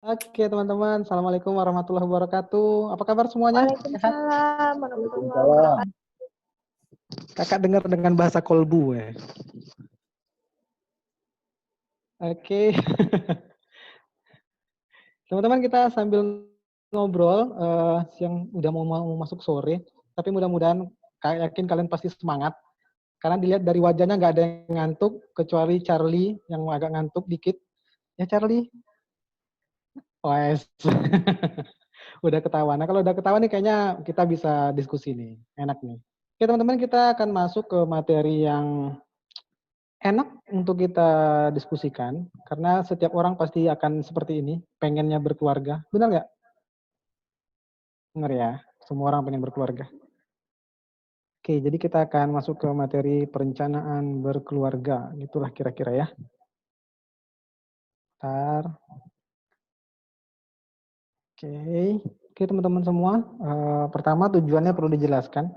Oke teman-teman, Assalamualaikum warahmatullahi wabarakatuh. Apa kabar semuanya? Sehat? Waalaikumsalam warahmatullahi Waalaikumsalam. wabarakatuh. Kakak dengar dengan bahasa kolbu ya. Oke. Teman-teman kita sambil ngobrol, siang udah mau masuk sore, tapi mudah-mudahan yakin kalian pasti semangat. Karena dilihat dari wajahnya nggak ada yang ngantuk, kecuali Charlie yang agak ngantuk dikit. Ya Charlie? Wes. Udah ketawa. Nah kalau udah ketawa nih kayaknya kita bisa diskusi nih. Enak nih. Oke teman-teman kita akan masuk ke materi yang enak untuk kita diskusikan. Karena setiap orang pasti akan seperti ini. Pengennya berkeluarga. Benar nggak? Benar ya. Semua orang pengen berkeluarga. Oke, jadi kita akan masuk ke materi perencanaan berkeluarga. Itulah kira-kira ya. Bentar. Oke teman-teman semua. Pertama tujuannya perlu dijelaskan.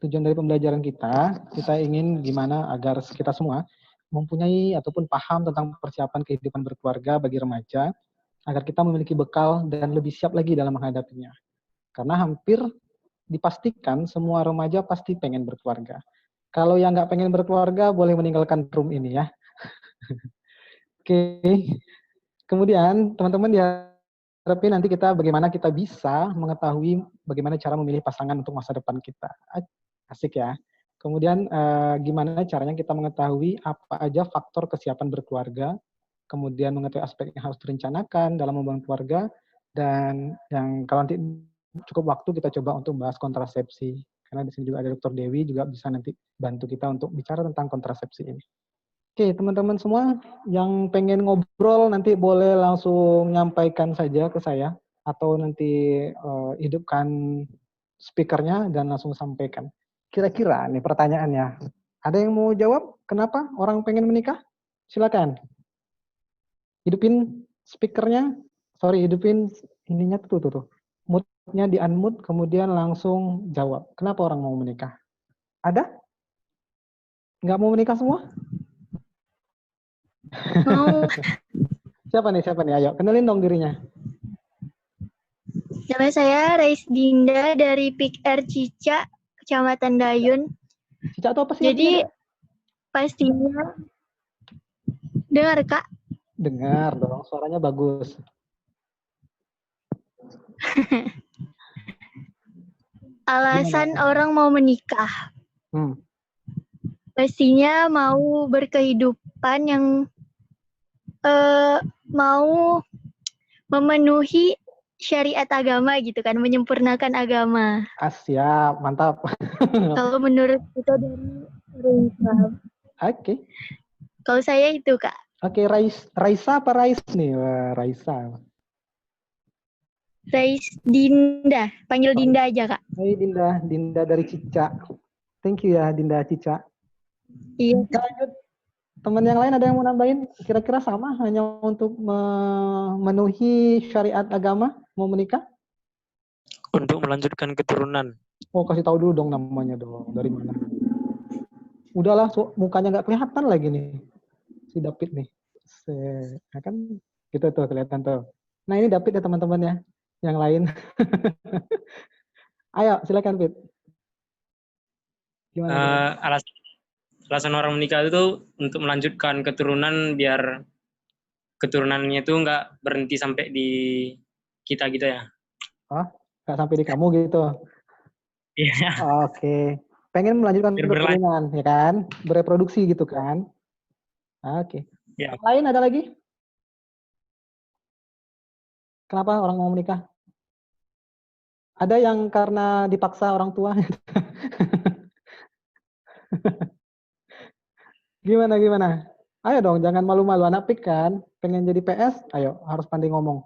Tujuan dari pembelajaran kita ingin gimana agar kita semua mempunyai ataupun paham tentang persiapan kehidupan berkeluarga bagi remaja, agar kita memiliki bekal dan lebih siap lagi dalam menghadapinya. Karena hampir dipastikan semua remaja pasti pengen berkeluarga. Kalau yang nggak pengen berkeluarga, boleh meninggalkan room ini ya. Oke. Kemudian teman-teman diharapkan nanti kita bagaimana kita bisa mengetahui bagaimana cara memilih pasangan untuk masa depan kita. Asik ya. Kemudian gimana caranya kita mengetahui apa aja faktor kesiapan berkeluarga, kemudian mengetahui aspek yang harus direncanakan dalam membangun keluarga, dan yang kalau nanti cukup waktu kita coba untuk bahas kontrasepsi. Karena di sini juga ada Dr. Dewi juga bisa nanti bantu kita untuk bicara tentang kontrasepsi ini. Oke, teman-teman semua yang pengen ngobrol nanti boleh langsung nyampaikan saja ke saya atau nanti hidupkan speakernya dan langsung sampaikan. Kira-kira nih pertanyaannya, ada yang mau jawab kenapa orang pengen menikah? Silakan. Hidupin speakernya, hidupin ininya tuh. Mood-nya di unmute, kemudian langsung jawab. Kenapa orang mau menikah? Ada? Nggak mau menikah semua? Mau. Siapa nih? Ayo, kenalin dong dirinya. Nama saya Rais Dinda dari PIK R Cica, Kecamatan Dayun. Cica atau apa sih? Jadi pastinya dengar Kak. Dengar dong, suaranya bagus. Alasan orang mau menikah. Pastinya mau berkehidupan yang mau memenuhi syariat agama gitu kan, menyempurnakan agama. Siap, mantap. Kalau menurut kita dari Islam. Oke. Kalau saya itu Kak. Oke, Raisa apa Rais nih? Raisa. Rais Dinda, panggil Dinda aja Kak. Hai Dinda dari Cica. Thank you ya Dinda Cica. Iya. Lanjut. Teman yang lain ada yang mau nambahin? Kira-kira sama hanya untuk memenuhi syariat agama mau menikah? Untuk melanjutkan keturunan. Oh, kasih tahu dulu dong namanya dong. Dari mana? Udahlah, mukanya nggak kelihatan lagi nih. Si David nih. Nah kan gitu tuh kelihatan tuh. Nah ini David ya teman-teman ya. Yang lain. Ayo silakan Fit. Gimana? Alasan orang menikah itu untuk melanjutkan keturunan biar keturunannya itu nggak berhenti sampai di kita gitu ya. Oh, nggak sampai di kamu gitu. Iya. Oke. Pengen melanjutkan keturunan ya kan? Bereproduksi gitu kan? Oke. Ya. Yang lain ada lagi? Kenapa orang mau menikah? Ada yang karena dipaksa orang tua? Gimana? Ayo dong, jangan malu-malu. Anak PIK kan, pengen jadi PS, ayo harus pandai ngomong.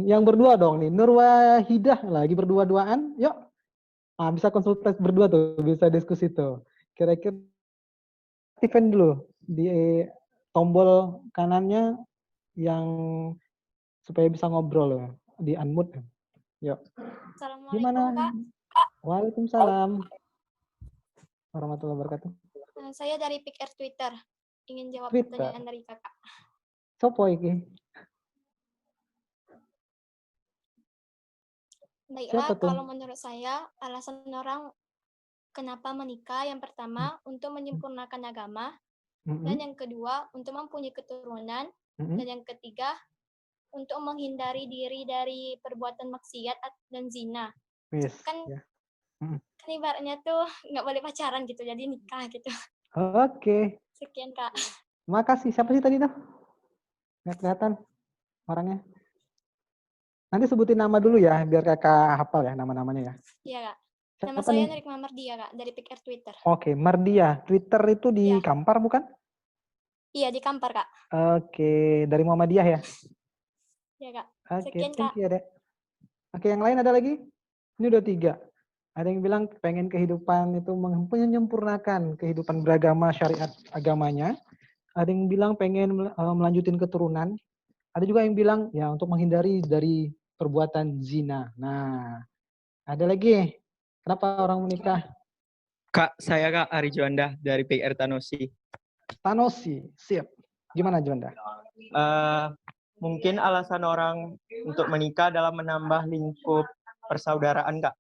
Yang berdua dong nih, Nurwahidah lagi berdua-duaan, yuk. Bisa konsultasi berdua tuh, bisa diskusi tuh. Kira-kira aktifin dulu di tombol kanannya yang supaya bisa ngobrol ya, di unmute. Yuk. Gimana? Kak. Waalaikumsalam warahmatullahi wabarakatuh. Saya dari PIK R Twitter. ingin jawab Twitter. pertanyaan dari kakak. Sopo iki? Baiklah, Siapa tuh? kalau menurut saya alasan orang kenapa menikah yang pertama untuk menyempurnakan agama, dan yang kedua untuk mempunyai keturunan, dan yang ketiga untuk menghindari diri dari perbuatan maksiat dan zina. Yes. Kan, Ya. kan ibaratnya tuh nggak boleh pacaran gitu, jadi nikah gitu. Oke. Sekian Kak. Makasih. Siapa sih tadi tuh? Nggak kelihatan orangnya. Nanti sebutin nama dulu ya, biar kakak hafal ya nama-namanya ya. Iya Kak. Nama Siapa saya nih? Nurik Mamardia Kak, dari PIKR Twitter. Oke, Mardia. Twitter itu di Iya. Kampar bukan? Iya, di Kampar Kak. Oke, dari Muhammadiyah ya? Iya Kak. Oke, Sekian thank Kak. you Dek. Oke, yang lain ada lagi? Ini udah 3. Ada yang bilang pengen kehidupan itu menyempurnakan kehidupan beragama syariat agamanya. Ada yang bilang pengen melanjutin keturunan. Ada juga yang bilang ya untuk menghindari dari perbuatan zina. Nah, ada lagi. Kenapa orang menikah? Kak, saya Kak Ari Juanda dari PR Tanosi. Tanosi, siap. Gimana Juanda? Mungkin alasan orang untuk menikah adalah menambah lingkup persaudaraan, Kak.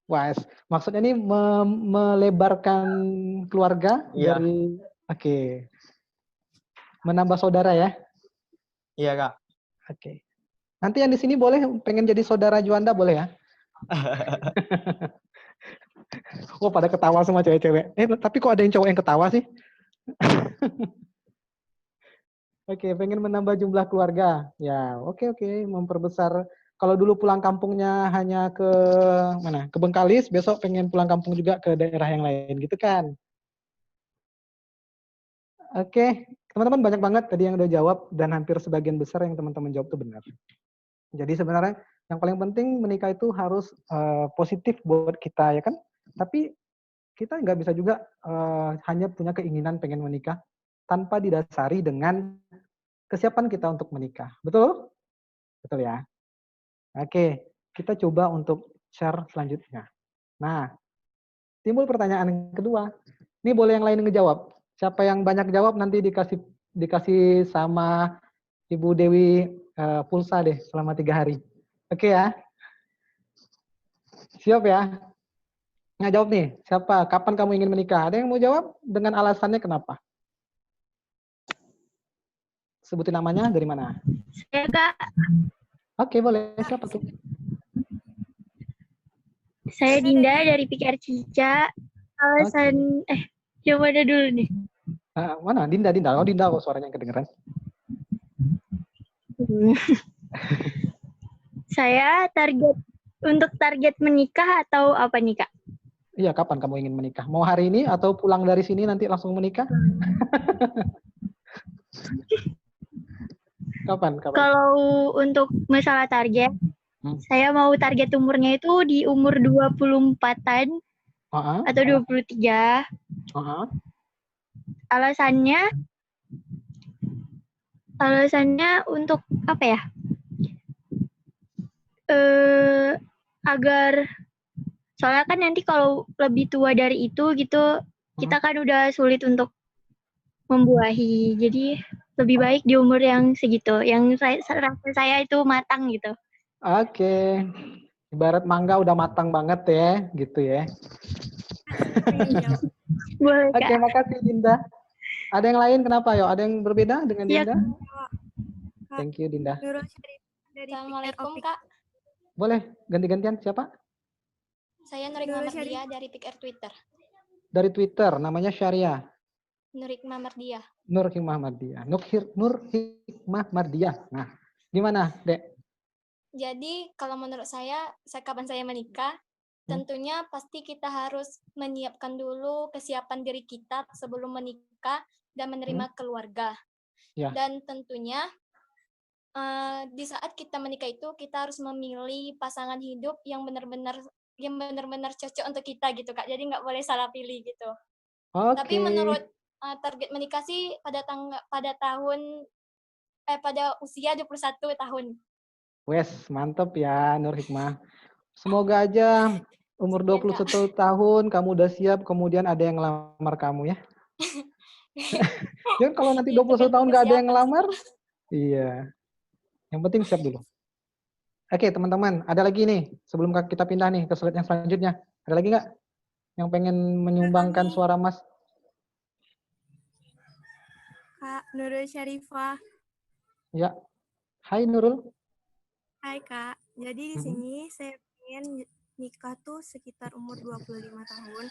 Wah, maksudnya ini melebarkan keluarga Iya. dari oke. Menambah saudara ya? Iya, Kak. Oke. Nanti yang di sini boleh pengen jadi saudara Juanda boleh ya? Oh, pada ketawa semua cewek-cewek. Tapi kok ada yang cowok yang ketawa sih? Oke, pengen menambah jumlah keluarga. Ya, oke. Memperbesar. Kalau dulu pulang kampungnya hanya ke mana? Ke Bengkalis, besok pengen pulang kampung juga ke daerah yang lain gitu kan? Oke, teman-teman banyak banget tadi yang udah jawab dan hampir sebagian besar yang teman-teman jawab itu benar. Jadi sebenarnya yang paling penting menikah itu harus positif buat kita ya kan? Tapi kita nggak bisa juga hanya punya keinginan pengen menikah tanpa didasari dengan kesiapan kita untuk menikah. Betul? Betul ya? Oke, kita coba untuk share selanjutnya. Nah, timbul pertanyaan yang kedua. Ini boleh yang lain ngejawab. Siapa yang banyak jawab nanti dikasih sama Ibu Dewi pulsa deh selama 3 hari. Oke ya? Siap ya? Nggak jawab nih, siapa? Kapan kamu ingin menikah? Ada yang mau jawab? Dengan alasannya kenapa? Sebutin namanya, dari mana? Saya Kak. Oke, boleh. Siapa tuh? Saya Dinda dari PIKR Cica. Alasan coba ada dulu nih. Mana? Dinda. Oh, Dinda kok suaranya kedengeran. Saya target menikah atau apa nih Kak? Iya, kapan kamu ingin menikah? Mau hari ini atau pulang dari sini nanti langsung menikah? Kapan? Kalau untuk masalah target, saya mau target umurnya itu di umur 24-an atau 23. Alasannya untuk apa ya? Agar soalnya kan nanti kalau lebih tua dari itu gitu, kita kan udah sulit untuk membuahi. Jadi lebih baik di umur yang segitu, yang rasa saya itu matang gitu. Oke. Ibarat mangga udah matang banget ya, gitu ya. Boleh, Oke, makasih Dinda. Ada yang lain kenapa yo? Ada yang berbeda dengan Dinda? Thank you Dinda. Assalamualaikum Kak. Boleh ganti-gantian siapa? Saya Nurik Mamardia dari PIKR Twitter. Dari Twitter, namanya Syariah. Nurik Mamardia. Nur Hikmah Mardiah. Nah, gimana, Dek? Jadi kalau menurut saya kapan saya menikah, tentunya pasti kita harus menyiapkan dulu kesiapan diri kita sebelum menikah dan menerima keluarga. Ya. Dan tentunya di saat kita menikah itu kita harus memilih pasangan hidup yang benar-benar cocok untuk kita gitu Kak. Jadi nggak boleh salah pilih gitu. Oke. Tapi menurut target menikah sih pada usia 21 tahun. Wes, mantep ya Nur Hikmah. Semoga aja umur 21 tahun kamu udah siap, kemudian ada yang ngelamar kamu ya. Jangan kalau nanti 21 tahun nggak ada yang ngelamar. Iya. Yang penting siap dulu. Oke, teman-teman, ada lagi nih sebelum kita pindah nih ke slide yang selanjutnya. Ada lagi nggak yang pengen menyumbangkan suara Mas? Kak Nurul Syarifah. Ya. Hai Nurul. Hai Kak. Jadi di sini saya pengen nikah tuh sekitar umur 25 tahun.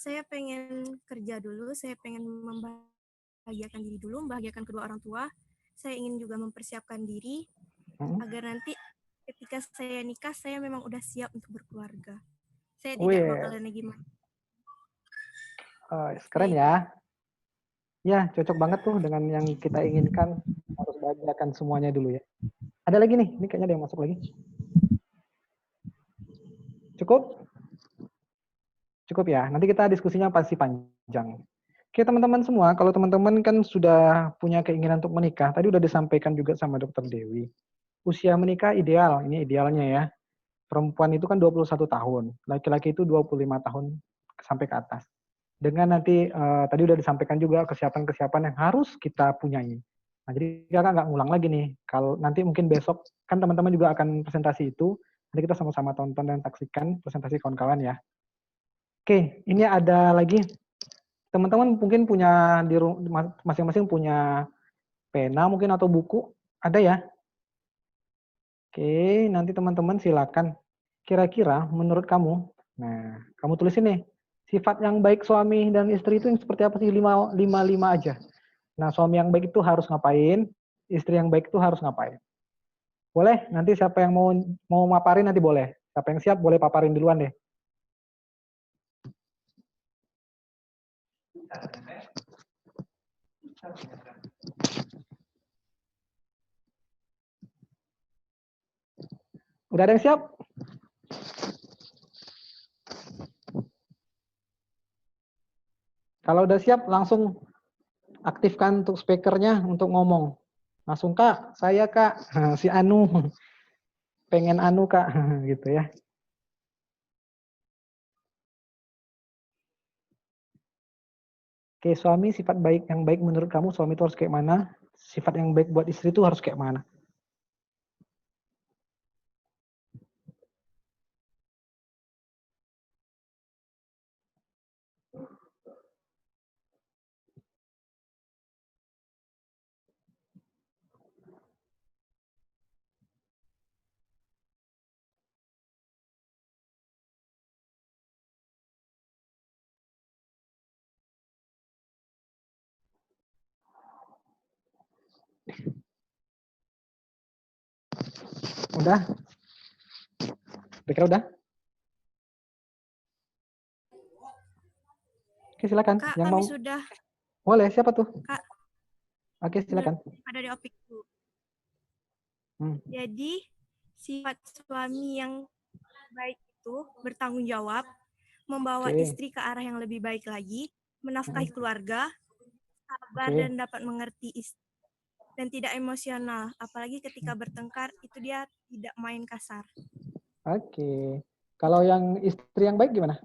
Saya pengen kerja dulu, saya pengen membahagiakan diri dulu, membahagiakan kedua orang tua. Saya ingin juga mempersiapkan diri agar nanti ketika saya nikah, saya memang udah siap untuk berkeluarga. Saya tidak bakalan gimana. Keren ya. Ya, cocok banget tuh dengan yang kita inginkan. Harus bahagiakan semuanya dulu ya. Ada lagi nih, ini kayaknya ada yang masuk lagi. Cukup? Cukup ya, nanti kita diskusinya pasti panjang. Oke teman-teman semua, kalau teman-teman kan sudah punya keinginan untuk menikah, tadi udah disampaikan juga sama Dr. Dewi. Usia menikah ideal, ini idealnya ya. Perempuan itu kan 21 tahun, laki-laki itu 25 tahun sampai ke atas. Dengan nanti, tadi udah disampaikan juga kesiapan-kesiapan yang harus kita punyai. Nah, jadi kakak nggak ngulang lagi nih, kalau nanti mungkin besok, kan teman-teman juga akan presentasi itu, nanti kita sama-sama tonton dan saksikan presentasi kawan-kawan ya. Oke, ini ada lagi, teman-teman mungkin punya, di masing-masing punya pena mungkin atau buku, ada ya? Oke, nanti teman-teman silakan. Kira-kira menurut kamu, nah kamu tulisin nih, sifat yang baik suami dan istri itu yang seperti apa sih? 5 aja. Nah, suami yang baik itu harus ngapain, istri yang baik itu harus ngapain. Boleh? Nanti siapa yang mau maparin nanti boleh. Siapa yang siap boleh paparin duluan deh. Udah ada yang siap? Kalau udah siap, langsung aktifkan untuk speakernya untuk ngomong. Langsung, Kak, saya Kak, si Anu, pengen Anu Kak, gitu ya. Oke, suami sifat baik yang baik menurut kamu suami itu harus kayak mana? Sifat yang baik buat istri itu harus kayak mana? Udah? Kira udah? Oke, silakan. Kak, yang kami mau sudah. Boleh, siapa tuh? Kak. Oke, silakan. Ada di opik dulu. Jadi, sifat suami yang baik itu bertanggung jawab, membawa istri ke arah yang lebih baik lagi, menafkahi keluarga, sabar dan dapat mengerti istri, dan tidak emosional. Apalagi ketika bertengkar, itu dia tidak main kasar. Oke. Kalau yang istri yang baik gimana?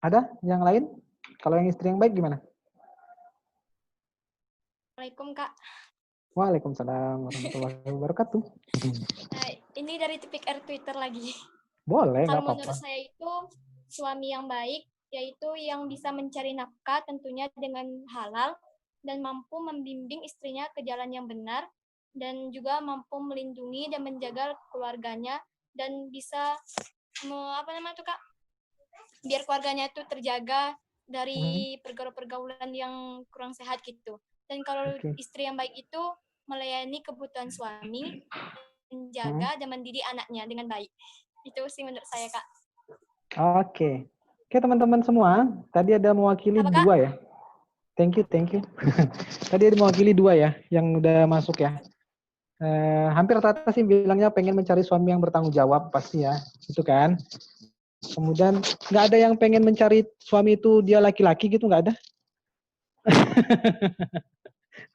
Ada yang lain? Kalau yang istri yang baik gimana? Assalamualaikum, Kak. Waalaikumsalam warahmatullahi wabarakatuh. Nah, ini dari topik Twitter lagi. Boleh, kalau nggak apa-apa. Menurut saya itu suami yang baik yaitu yang bisa mencari nafkah tentunya dengan halal dan mampu membimbing istrinya ke jalan yang benar dan juga mampu melindungi dan menjaga keluarganya dan bisa Kak? Biar keluarganya itu terjaga dari pergaulan yang kurang sehat gitu. Dan kalau istri yang baik itu melayani kebutuhan suami, menjaga dan mendidik anaknya dengan baik. Itu sih menurut saya, Kak. Oke, teman-teman semua, tadi ada mewakili dua ya. Thank you. Tadi ada mewakili dua ya, yang udah masuk ya. Hampir rata-rata sih bilangnya pengen mencari suami yang bertanggung jawab, pasti ya. Itu kan. Kemudian nggak ada yang pengen mencari suami itu dia laki-laki gitu, nggak ada?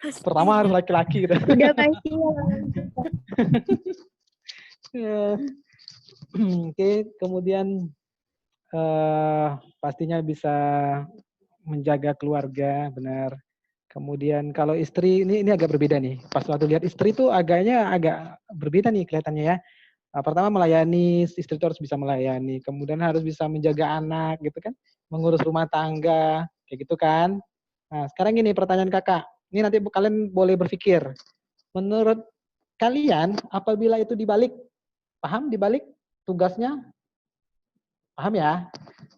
Pertama harus laki-laki gitu. Udah pasti. Ya. Oke, kemudian pastinya bisa menjaga keluarga, benar. Kemudian kalau istri ini agak berbeda nih. Pas waktu lihat istri tuh agaknya agak berbeda nih kelihatannya ya. Pertama melayani, istri itu harus bisa melayani. Kemudian harus bisa menjaga anak gitu kan. Mengurus rumah tangga, kayak gitu kan. Nah sekarang gini pertanyaan kakak. Ini nanti kalian boleh berpikir. Menurut kalian apabila itu dibalik, paham dibalik tugasnya? Paham ya?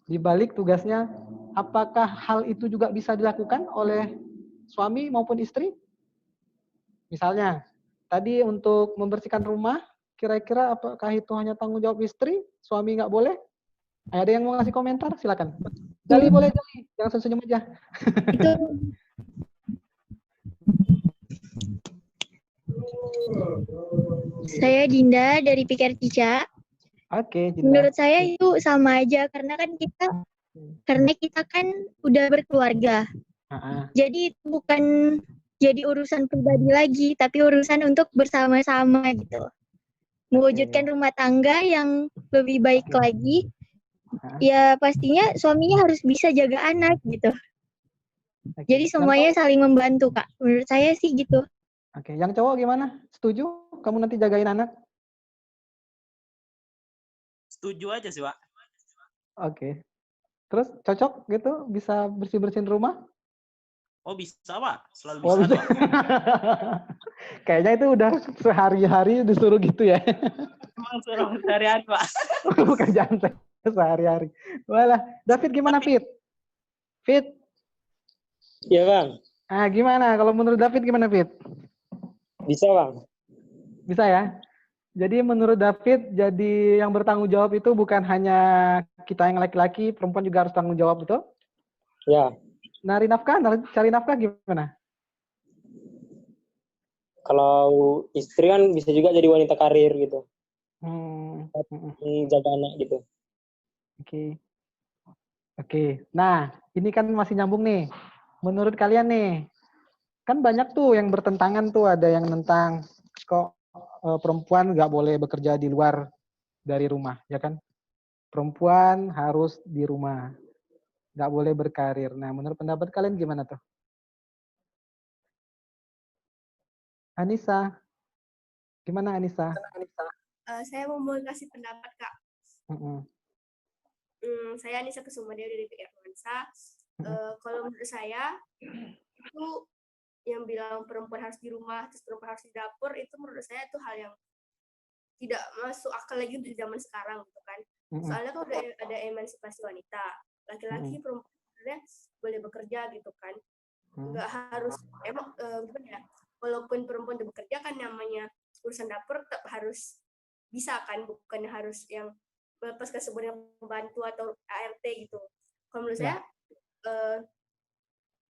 Dibalik tugasnya, apakah hal itu juga bisa dilakukan oleh suami maupun istri? Misalnya, tadi untuk membersihkan rumah, kira-kira apakah itu hanya tanggung jawab istri, suami nggak boleh? Ada yang mau ngasih komentar? Silakan. Jali boleh, Jali. Jangan senyum aja. Itu saya Dinda dari Pikir Cica. Oke, Dinda. Menurut saya itu sama aja karena kita kan udah berkeluarga. Jadi itu bukan jadi urusan pribadi lagi, tapi urusan untuk bersama-sama gitu. Mewujudkan rumah tangga yang lebih baik lagi. Ya pastinya suaminya harus bisa jaga anak gitu. Jadi semuanya saling membantu, Kak. Menurut saya sih gitu. Oke, yang cowok gimana? Setuju kamu nanti jagain anak? Setuju aja sih, Pak. Oke. Terus cocok gitu bisa bersih-bersihin rumah? Oh bisa, Pak. Selalu Oh, bisa, bisa. Pak. Kayaknya itu udah sehari-hari disuruh gitu ya. Emang suruh sehari-hari, Pak. Bukan jangan sehari-hari. Walah, David gimana, Fit? Fit? Iya, Bang. Ah, gimana? Kalau menurut David gimana, Fit? Bisa, Bang. Bisa ya? Jadi menurut David, jadi yang bertanggung jawab itu bukan hanya kita yang laki-laki, perempuan juga harus tanggung jawab, betul? Ya. Cari nafkah gimana? Kalau istri kan bisa juga jadi wanita karir gitu. Jaga anak gitu. Oke. Nah, ini kan masih nyambung nih. Menurut kalian nih, kan banyak tuh yang bertentangan tuh, ada yang tentang kok perempuan nggak boleh bekerja di luar dari rumah, ya kan? Perempuan harus di rumah, nggak boleh berkarir. Nah, menurut pendapat kalian gimana tuh? Anissa, gimana Anissa? Saya mau kasih pendapat, Kak. Saya Anissa Kusumadewi dari PR Nuansa. Kalau menurut saya itu yang bilang perempuan harus di rumah, terus perempuan harus di dapur, itu menurut saya itu hal yang tidak masuk akal lagi untuk zaman sekarang, gitu kan. Soalnya kan udah ada emansipasi wanita, laki-laki perempuan sebenarnya boleh bekerja gitu kan. Nggak harus gimana ya? Walaupun perempuan udah bekerja kan namanya urusan dapur tetap harus bisa kan, bukan harus yang pas kesebutnya pembantu atau ART gitu. Kalau menurut saya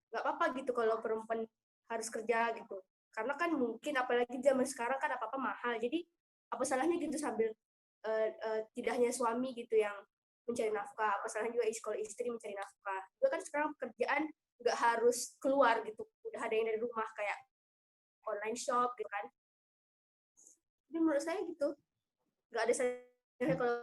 nggak apa-apa gitu kalau perempuan harus kerja gitu, karena kan mungkin apalagi zaman sekarang kan apa-apa mahal, jadi apa salahnya gitu sambil tidak hanya suami gitu yang mencari nafkah, apa salahnya juga kalau istri mencari nafkah juga kan. Sekarang pekerjaan nggak harus keluar gitu, udah ada yang dari rumah kayak online shop gitu kan. Jadi menurut saya gitu, nggak ada salahnya kalau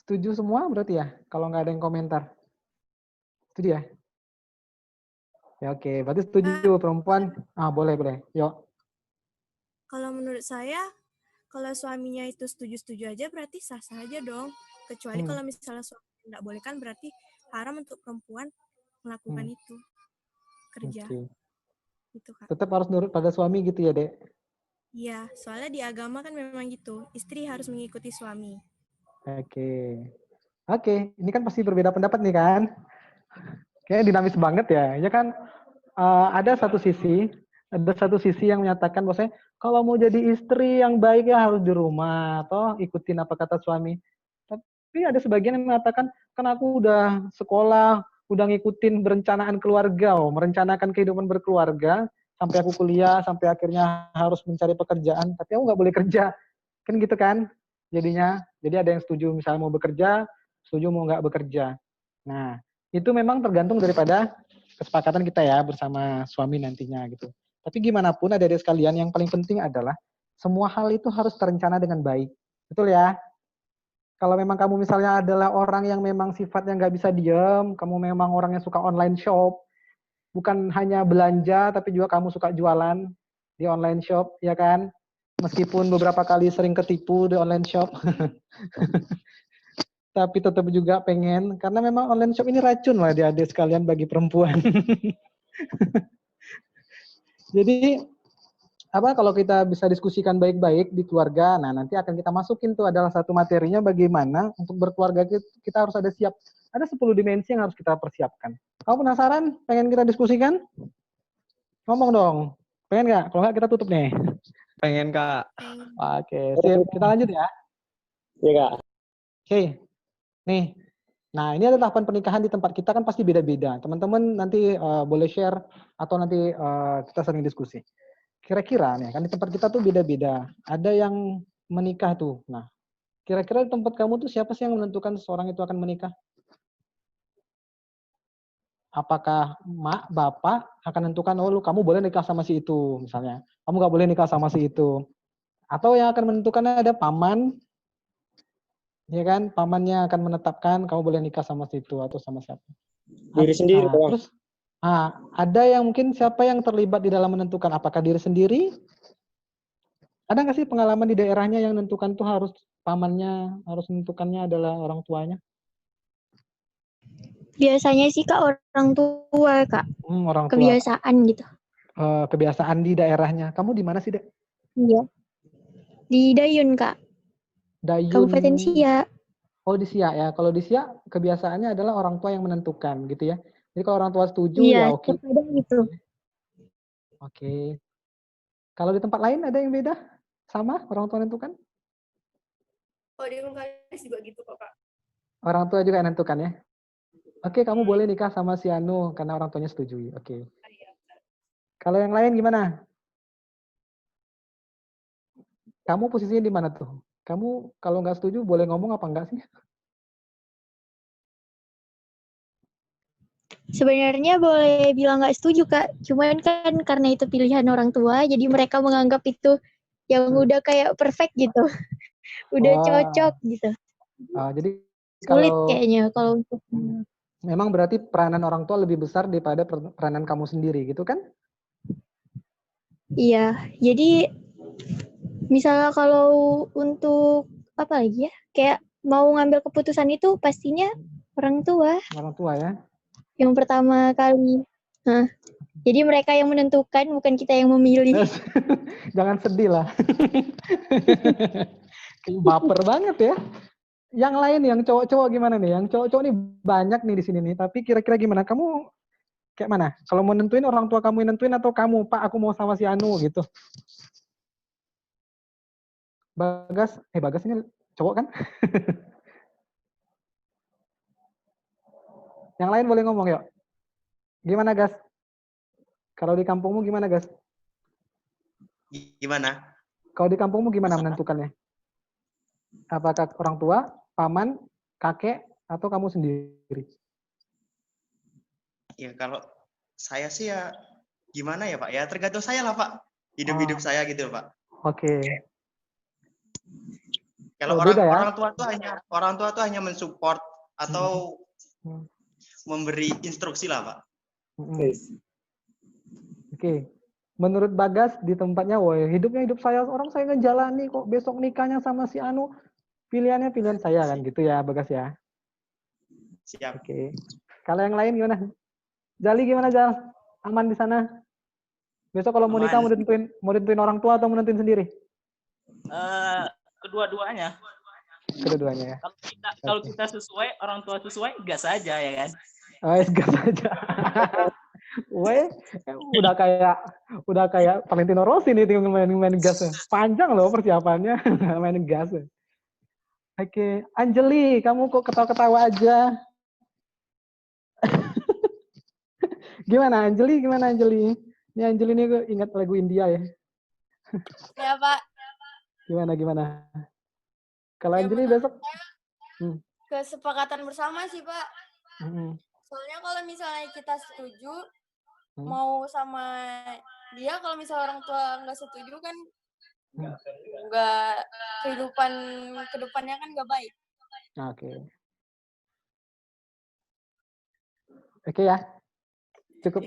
Setuju semua berarti ya? Kalau nggak ada yang komentar. Setuju ya? Ya oke, berarti setuju perempuan. Boleh. Yuk. Kalau menurut saya, kalau suaminya itu setuju-setuju aja berarti sah-sah aja dong. Kecuali kalau misalnya suami nggak boleh kan berarti haram untuk perempuan melakukan itu. Kerja. Gitu, Kak. Tetap harus nurut pada suami gitu ya, Dek? Iya, soalnya di agama kan memang gitu. Istri harus mengikuti suami. Oke, ini kan pasti berbeda pendapat nih kan? Kayaknya dinamis banget ya. Ya kan ada satu sisi yang menyatakan bahwasanya kalau mau jadi istri yang baik ya harus di rumah atau ikutin apa kata suami. Tapi ada sebagian yang mengatakan kan aku udah sekolah, udah ngikutin perencanaan keluarga, merencanakan kehidupan berkeluarga, sampai aku kuliah, sampai akhirnya harus mencari pekerjaan, tapi aku nggak boleh kerja. Kan gitu kan jadinya. Jadi ada yang setuju misalnya mau bekerja, setuju mau nggak bekerja. Nah, itu memang tergantung daripada kesepakatan kita ya bersama suami nantinya gitu. Tapi gimana pun adik-adik sekalian, yang paling penting adalah semua hal itu harus terencana dengan baik. Betul ya? Kalau memang kamu misalnya adalah orang yang memang sifatnya nggak bisa diem, kamu memang orang yang suka online shop, bukan hanya belanja, tapi juga kamu suka jualan di online shop, ya kan? Meskipun beberapa kali sering ketipu di online shop, tapi tetap juga pengen, karena memang online shop ini racun lah adik-adik sekalian bagi perempuan. Jadi, kalau kita bisa diskusikan baik-baik di keluarga, nah nanti akan kita masukin tuh adalah satu materinya bagaimana untuk berkeluarga kita harus ada siap. Ada 10 dimensi yang harus kita persiapkan. Kamu penasaran? Pengen kita diskusikan? Ngomong dong. Pengen nggak? Kalau nggak kita tutup nih. Pengen, Kak. Oke, sip. Kita lanjut ya. Iya, Kak. Oke. Nih. Nah, ini ada tahapan pernikahan di tempat kita kan pasti beda-beda. Teman-teman nanti boleh share atau nanti kita sering diskusi. Kira-kira nih, kan di tempat kita tuh beda-beda. Ada yang menikah tuh. Nah, kira-kira di tempat kamu tuh siapa sih yang menentukan seseorang itu akan menikah? Apakah mak, bapak akan menentukan, oh kamu boleh nikah sama si itu, misalnya. Kamu nggak boleh nikah sama si itu. Atau yang akan menentukan ada paman, ya kan? Pamannya akan menetapkan kamu boleh nikah sama si itu atau sama siapa. Diri sendiri, Bang. Terus, ada yang mungkin siapa yang terlibat di dalam menentukan, apakah diri sendiri? Ada nggak sih pengalaman di daerahnya yang menentukan tuh harus pamannya, harus menentukannya adalah orang tuanya? Biasanya sih Kak orang tua Kak. Orang tua. Kebiasaan gitu. Kebiasaan di daerahnya. Kamu di mana sih, Dek? Iya. Di Dayun Kak. Dayun. Kabupaten Siak. Oh di Siak ya. Kalau di Siak kebiasaannya adalah orang tua yang menentukan gitu ya. Jadi kalau orang tua setuju ya oke. Iya, gitu. Oke. Kalau di tempat lain ada yang beda? Sama orang tua menentukan? Oh di Bengkalis juga gitu kok Kak. Orang tua juga menentukan ya. Oke, kamu boleh nikah sama si Anu karena orang tuanya setujui. Oke. Kalau yang lain gimana? Kamu posisinya di mana tuh? Kamu kalau nggak setuju boleh ngomong apa enggak sih? Sebenarnya boleh bilang nggak setuju Kak. Cuman kan karena itu pilihan orang tua, jadi mereka menganggap itu yang udah kayak perfect gitu. Udah cocok gitu. Jadi sulit kayaknya kalau untuk memang berarti peranan orang tua lebih besar daripada peranan kamu sendiri, gitu kan? Iya, jadi misalnya kalau untuk apa lagi ya, kayak mau ngambil keputusan itu pastinya orang tua. Orang tua ya? Yang pertama kali. Jadi mereka yang menentukan, bukan kita yang memilih. Jangan sedih lah. Baper banget ya. Yang lain, yang cowok-cowok gimana nih? Yang cowok-cowok nih banyak nih di sini nih. Tapi kira-kira gimana? Kamu kayak mana? Kalau mau nentuin orang tua kamu yang nentuin atau kamu, Pak aku mau sama si Anu gitu. Bagas ini cowok kan? Yang lain boleh ngomong yuk. Gimana Gas? Kalau di kampungmu gimana Gas? Gimana? Kalau di kampungmu gimana menentukannya? Apakah orang tua, paman, kakek, atau kamu sendiri? Ya kalau saya sih ya gimana ya Pak? Ya tergantung saya lah Pak. Hidup-hidup saya gitu Pak. Oke. Kalau orang tua tuh hanya mensupport atau memberi instruksi lah Pak. Oke. Menurut Bagas di tempatnya, woi hidupnya hidup saya, orang saya ngejalani kok besok nikahnya sama si Anu, pilihannya pilihan saya kan gitu ya Bagas ya. Siap. Oke. Kalau yang lain gimana? Jali gimana Jal? Aman di sana? Besok kalau mau nikah mau nentuin orang tua atau mau nentuin sendiri? Kedua-duanya. Kedua-duanya ya. Kalau kita sesuai, orang tua sesuai, gas aja ya kan. Oh, gas aja. Weh, udah kayak Valentino Rossi nih tinggal main gas. Panjang loh persiapannya main gas. Oke, Anjeli, kamu kok ketawa-ketawa aja? Gimana Anjeli? Ini Anjeli ini ingat lagu India ya. Ya, Pak. Gimana? Kalau Ya, Anjeli menurut besok? saya kesepakatan bersama sih, Pak. Soalnya kalau misalnya kita setuju, mau sama dia, kalau misalnya orang tua nggak setuju kan, nggak kehidupan kedepannya kan nggak baik. Oke ya, cukup.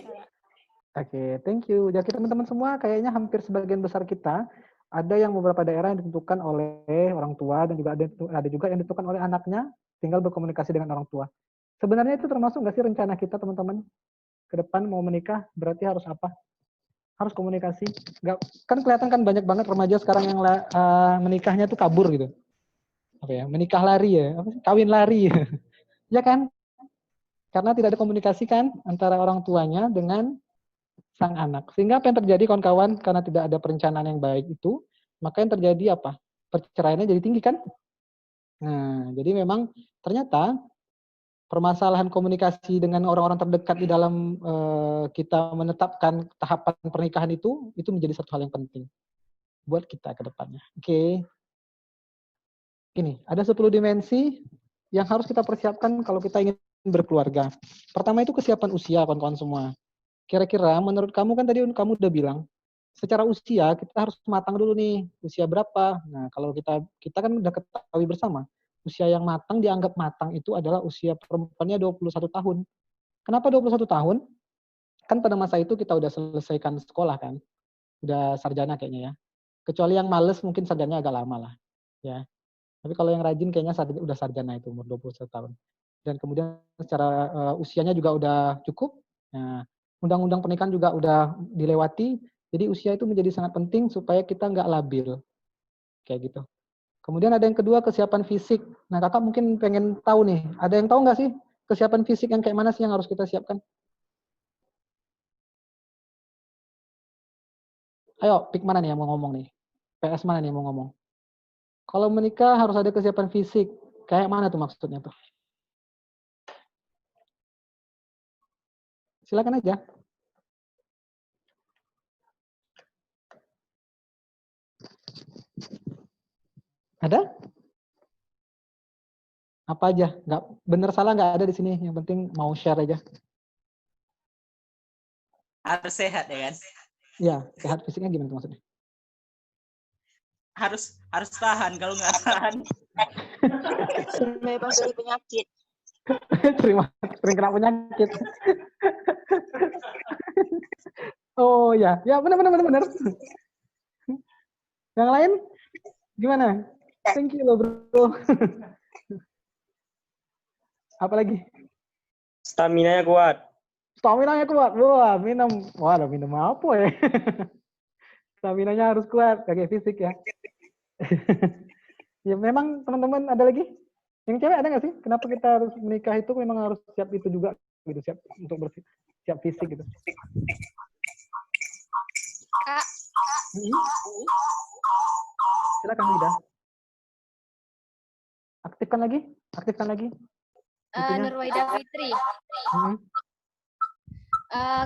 Oke, thank you. Jadi teman-teman semua kayaknya hampir sebagian besar kita ada yang beberapa daerah yang ditentukan oleh orang tua dan juga ada juga yang ditentukan oleh anaknya, tinggal berkomunikasi dengan orang tua. Sebenarnya itu termasuk nggak sih rencana kita teman-teman ke depan mau menikah? Berarti harus apa? Harus komunikasi. Nggak, kan kelihatan kan banyak banget remaja sekarang yang menikahnya tuh kabur gitu. Apa ya? Menikah lari ya? Apa sih? Kawin lari. Ya kan? Karena tidak ada komunikasi kan antara orang tuanya dengan sang anak. Sehingga apa yang terjadi kawan-kawan, karena tidak ada perencanaan yang baik itu, maka yang terjadi apa? Perceraiannya jadi tinggi kan? Nah, jadi memang ternyata permasalahan komunikasi dengan orang-orang terdekat di dalam kita menetapkan tahapan pernikahan itu menjadi satu hal yang penting buat kita ke depannya. Oke. Ini, ada 10 dimensi yang harus kita persiapkan kalau kita ingin berkeluarga. Pertama itu kesiapan usia, kawan-kawan semua. Kira-kira menurut kamu kan tadi kamu udah bilang, secara usia kita harus matang dulu nih, usia berapa. Nah, kalau kita kan udah ketahui bersama, usia yang matang dianggap matang itu adalah usia perempuannya 21 tahun. Kenapa 21 tahun? Kan pada masa itu kita udah selesaikan sekolah kan, udah sarjana kayaknya ya. Kecuali yang males mungkin sarjananya agak lama lah, ya. Tapi kalau yang rajin kayaknya udah sarjana itu umur 21 tahun. Dan kemudian secara usianya juga udah cukup. Nah, undang-undang pernikahan juga udah dilewati. Jadi usia itu menjadi sangat penting supaya kita nggak labil. Kayak gitu. Kemudian ada yang kedua, kesiapan fisik. Nah, kakak mungkin pengen tahu nih, ada yang tahu nggak sih kesiapan fisik yang kayak mana sih yang harus kita siapkan? Ayo, pick mana nih yang mau ngomong nih? PS mana nih yang mau ngomong? Kalau menikah harus ada kesiapan fisik. Kayak mana tuh maksudnya tuh? Silakan aja. Ada? Apa aja? Nggak bener salah nggak ada di sini. Yang penting mau share aja. Harus sehat ya kan? Ya, sehat fisiknya gimana tuh maksudnya? Harus tahan. Kalau nggak tahan, bebas dari penyakit. sering kena penyakit. Oh ya, ya benar. Yang lain gimana? Thank you loh bro. Apa lagi? Stamina-nya kuat. Stamina-nya kuat. Wah, minum apa ya? Stamina-nya harus kuat, kayak fisik ya. Ya memang teman-teman ada lagi? Yang cewek ada nggak sih? Kenapa kita harus menikah itu memang harus siap itu juga gitu, siap untuk siap fisik gitu. Kak. Silakan Wida. Aktifkan lagi. Nurwaida Fitri.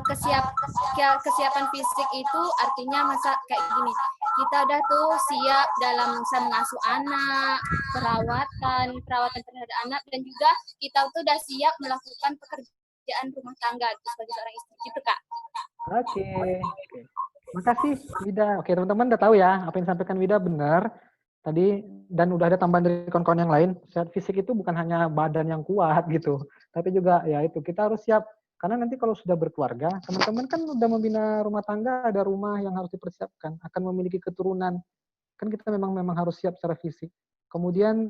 Kesiapan fisik itu artinya masa kayak gini, kita udah tuh siap dalam mengasuh anak, perawatan terhadap anak, dan juga kita tuh udah siap melakukan pekerjaan rumah tangga sebagai seorang istri gitu Kak. Oke. Makasih Wida. Oke teman-teman udah tahu ya apa yang disampaikan Wida benar tadi, dan udah ada tambahan dari kawan-kawan yang lain. Sehat fisik itu bukan hanya badan yang kuat gitu, tapi juga ya itu kita harus siap. Karena nanti kalau sudah berkeluarga, teman-teman kan udah membina rumah tangga, ada rumah yang harus dipersiapkan, akan memiliki keturunan. Kan kita memang harus siap secara fisik. Kemudian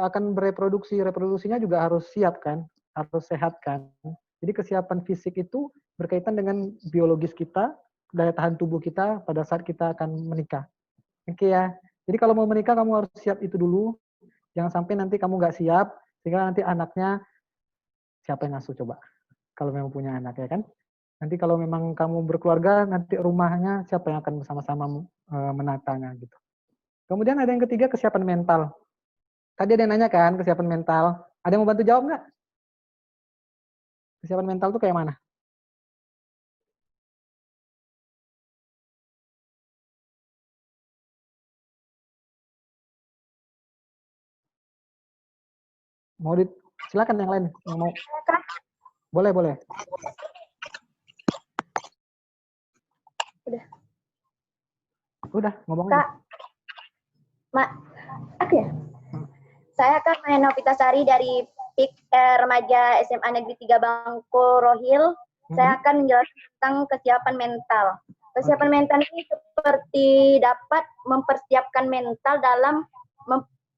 akan reproduksinya juga harus siap kan, harus sehat kan. Jadi kesiapan fisik itu berkaitan dengan biologis kita, daya tahan tubuh kita pada saat kita akan menikah. Oke ya. Jadi kalau mau menikah kamu harus siap itu dulu. Jangan sampai nanti kamu nggak siap, sehingga nanti anaknya siapa yang ngasuh coba. Kalau memang punya anak ya kan. Nanti kalau memang kamu berkeluarga, nanti rumahnya siapa yang akan bersama-sama menatanya gitu. Kemudian ada yang ketiga, kesiapan mental. Tadi ada yang nanya kan, kesiapan mental. Ada yang mau bantu jawab nggak? Kesiapan mental tuh kayak mana? Mau silakan yang lain yang mau. Boleh, boleh. Udah, ngomong Kak, apa ya? Saya Kak Novita-Sari dari PIK Remaja SMA Negeri 3 Bangko Rohil. Saya akan menjelaskan tentang kesiapan mental. Kesiapan mental ini seperti dapat mempersiapkan mental dalam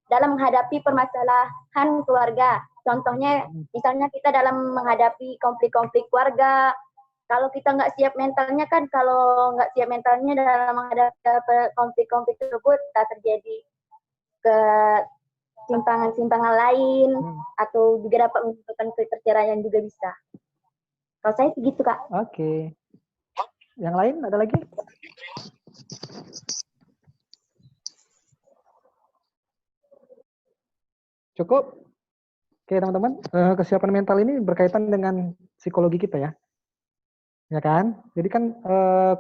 menghadapi permasalahan keluarga. Contohnya, misalnya kita dalam menghadapi konflik-konflik keluarga. Kalau kita nggak siap mentalnya kan, kalau nggak siap mentalnya dalam menghadapi konflik-konflik tersebut, tak terjadi simpangan-simpangan lain, atau juga dapat menyebabkan perceraian juga bisa. Kalau saya segitu, Kak. Oke. Yang lain ada lagi? Cukup? Oke, teman-teman. Kesiapan mental ini berkaitan dengan psikologi kita ya. Ya kan? Jadi kan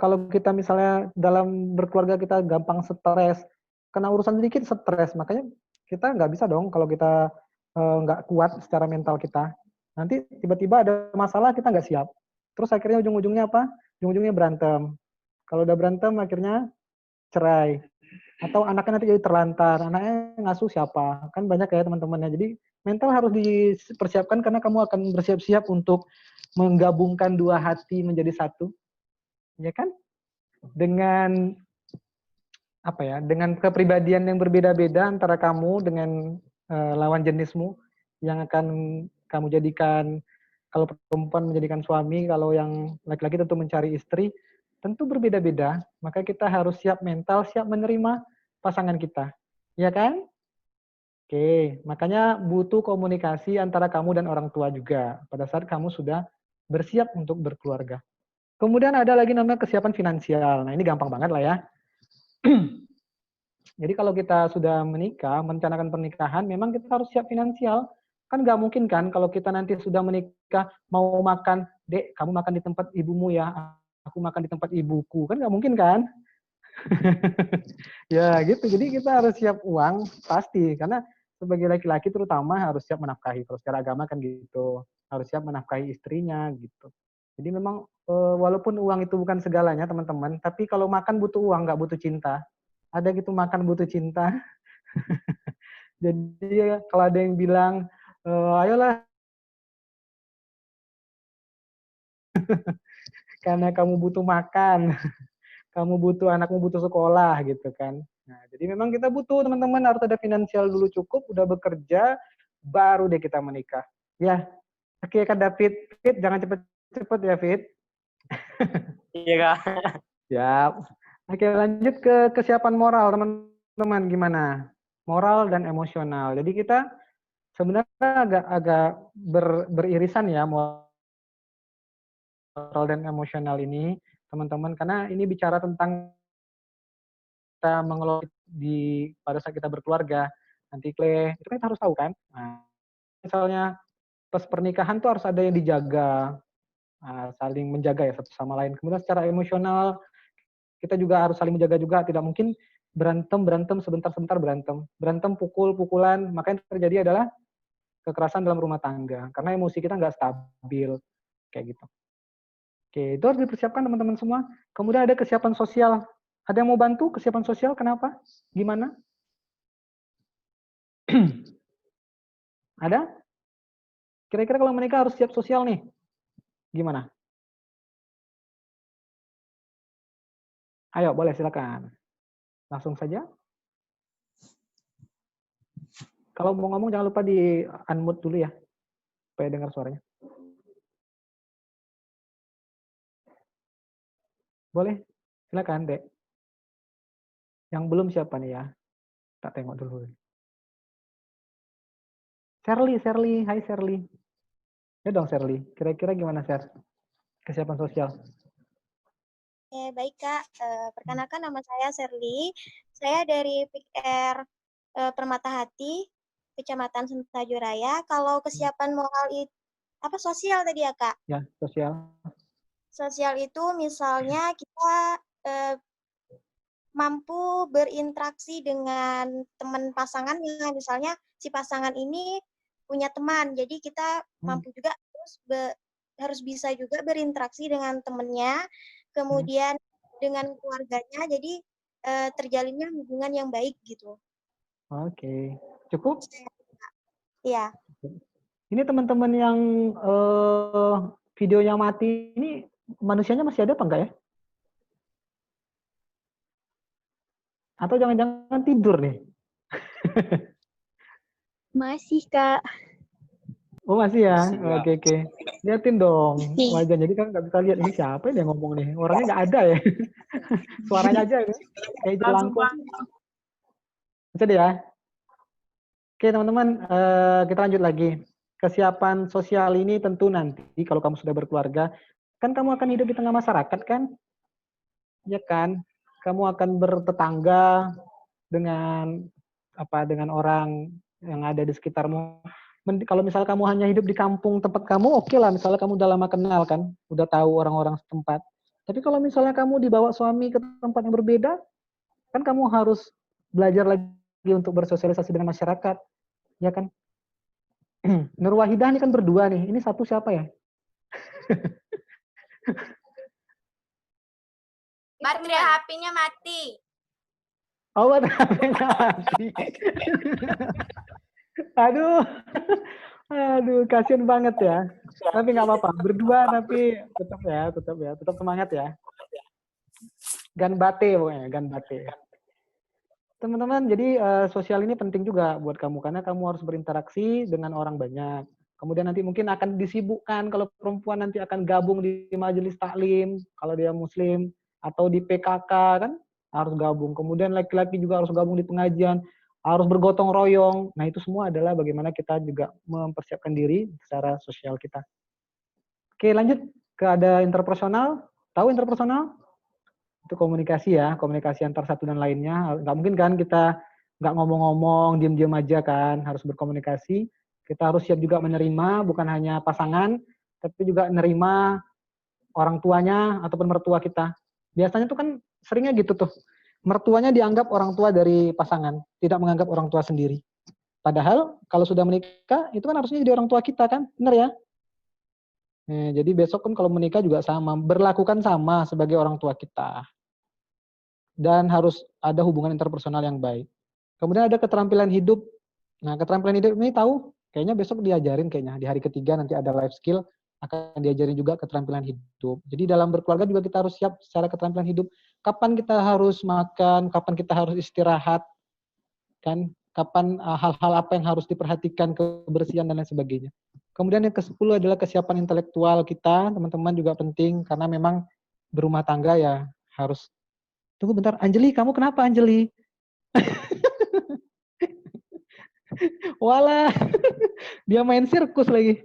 kalau kita misalnya dalam berkeluarga kita gampang stres, kena urusan sedikit stres, makanya kita nggak bisa dong kalau kita nggak kuat secara mental kita. Nanti tiba-tiba ada masalah kita nggak siap. Terus akhirnya ujung-ujungnya apa? Ujung-ujungnya berantem. Kalau udah berantem akhirnya cerai. Atau anaknya nanti jadi terlantar, anaknya ngasuh siapa? Kan banyak ya teman-temannya. Jadi mental harus dipersiapkan karena kamu akan bersiap-siap untuk menggabungkan dua hati menjadi satu. Ya kan? Dengan apa ya? Dengan kepribadian yang berbeda-beda antara kamu dengan lawan jenismu yang akan kamu jadikan, kalau perempuan menjadikan suami, kalau yang laki-laki tentu mencari istri, tentu berbeda-beda. Maka kita harus siap mental, siap menerima pasangan kita. Ya kan? Oke, makanya butuh komunikasi antara kamu dan orang tua juga pada saat kamu sudah bersiap untuk berkeluarga. Kemudian ada lagi namanya kesiapan finansial. Nah, ini gampang banget lah ya. Jadi kalau kita sudah menikah, merencanakan pernikahan, memang kita harus siap finansial. Kan nggak mungkin kan kalau kita nanti sudah menikah, mau makan, Dek, kamu makan di tempat ibumu ya, aku makan di tempat ibuku. Kan nggak mungkin kan? Ya gitu, jadi kita harus siap uang, pasti. Karena sebagai laki-laki terutama harus siap menafkahi. Kalau secara agama kan gitu, harus siap menafkahi istrinya gitu. Jadi memang walaupun uang itu bukan segalanya teman-teman, tapi kalau makan butuh uang, nggak butuh cinta. Ada gitu makan butuh cinta. Jadi kalau ada yang bilang, ayolah karena kamu butuh makan, kamu butuh, anakmu butuh sekolah gitu kan. Nah, jadi memang kita butuh teman-teman, harus ada finansial dulu cukup, udah bekerja, baru deh kita menikah. Ya, oke Kak David, Fit, jangan cepet-cepet ya Fit. Iya Kak. Siap. Oke, lanjut ke kesiapan moral teman-teman, gimana? Moral dan emosional. Jadi kita sebenarnya agak beririsan ya moral dan emosional ini, teman-teman, karena ini bicara tentang kita mengelola pada saat kita berkeluarga. Nanti itu kan kita harus tahu kan. Nah, misalnya pas pernikahan tuh harus ada yang dijaga, saling menjaga ya satu sama lain. Kemudian secara emosional kita juga harus saling menjaga juga. Tidak mungkin berantem sebentar berantem pukul-pukulan. Maka yang terjadi adalah kekerasan dalam rumah tangga karena emosi kita nggak stabil kayak gitu. Oke, itu harus dipersiapkan teman-teman semua. Kemudian ada kesiapan sosial. Ada yang mau bantu kesiapan sosial? Kenapa? Gimana? Ada? Kira-kira kalau menikah harus siap sosial nih. Gimana? Ayo, boleh silakan. Langsung saja. Kalau mau ngomong jangan lupa di unmute dulu ya, supaya dengar suaranya. Boleh, silakan Dek. Yang belum siapa nih ya? Tak tengok dulu. Shirley, hai Shirley. Ya dong Shirley, kira-kira gimana Shir? Kesiapan sosial. Baik Kak, perkenalkan nama saya Shirley. Saya dari PIKR Permata Hati, Kecamatan Sementajur Raya. Kalau kesiapan moral itu apa sosial tadi ya Kak? Ya, sosial. Sosial itu misalnya kita mampu berinteraksi dengan teman pasangannya. Misalnya si pasangan ini punya teman. Jadi kita mampu juga harus bisa juga berinteraksi dengan temannya, kemudian dengan keluarganya. Jadi terjalinnya hubungan yang baik gitu. Oke, cukup? Iya. Ini teman-teman yang videonya mati ini manusianya masih ada apa enggak ya? Atau jangan-jangan tidur nih? Masih, Kak. Oh masih ya? Oke, oke. Liatin dong Masih. wajah. Jadi kan nggak bisa lihat ini siapa yang ngomong nih. Orangnya nggak ada ya. Suaranya aja ini. Kayak jelangkung. Bisa deh ya? Oke teman-teman, kita lanjut lagi. Kesiapan sosial ini tentu nanti kalau kamu sudah berkeluarga, kan kamu akan hidup di tengah masyarakat kan? Ya kan? Kamu akan bertetangga dengan dengan orang yang ada di sekitarmu. Kalau misalnya kamu hanya hidup di kampung tempat kamu, oke lah. Misalnya kamu udah lama kenal kan, udah tahu orang-orang setempat. Tapi kalau misalnya kamu dibawa suami ke tempat yang berbeda, kan kamu harus belajar lagi untuk bersosialisasi dengan masyarakat, ya kan? Nur Wahidah ini kan berdua nih. Ini satu siapa ya? Baterai HP-nya mati. Oh, baterai HP-nya mati. Aduh, kasihan banget ya. Tapi nggak apa-apa, berdua tapi tetap semangat ya. Gan bate pokoknya, gan bate. Teman-teman, jadi sosial ini penting juga buat kamu karena kamu harus berinteraksi dengan orang banyak. Kemudian nanti mungkin akan disibukkan kalau perempuan nanti akan gabung di majelis taklim kalau dia muslim atau di PKK kan harus gabung. Kemudian laki-laki juga harus gabung di pengajian, harus bergotong royong. Nah, itu semua adalah bagaimana kita juga mempersiapkan diri secara sosial kita. Oke, lanjut ke ada interpersonal. Tahu interpersonal? Itu komunikasi ya, komunikasi antar satu dan lainnya. Nggak mungkin kan kita nggak ngomong-ngomong, diem-diem aja kan, harus berkomunikasi. Kita harus siap juga menerima, bukan hanya pasangan, tapi juga menerima orang tuanya ataupun mertua kita. Biasanya tuh kan seringnya gitu tuh, mertuanya dianggap orang tua dari pasangan, tidak menganggap orang tua sendiri. Padahal kalau sudah menikah, itu kan harusnya jadi orang tua kita kan, benar ya? Jadi besok kan kalau menikah juga sama, berlakukan sama sebagai orang tua kita. Dan harus ada hubungan interpersonal yang baik. Kemudian ada keterampilan hidup. Nah, keterampilan hidup ini tahu, kayaknya besok diajarin kayaknya. Di hari ketiga nanti ada life skill, akan diajarin juga keterampilan hidup. Jadi dalam berkeluarga juga kita harus siap secara keterampilan hidup. Kapan kita harus makan, kapan kita harus istirahat, kan? Kapan hal-hal apa yang harus diperhatikan, kebersihan dan lain sebagainya. Kemudian yang ke-10 adalah kesiapan intelektual kita, teman-teman juga penting karena memang berumah tangga ya harus. Tunggu bentar, Anjeli, kamu kenapa Anjeli? Walah, dia main sirkus lagi.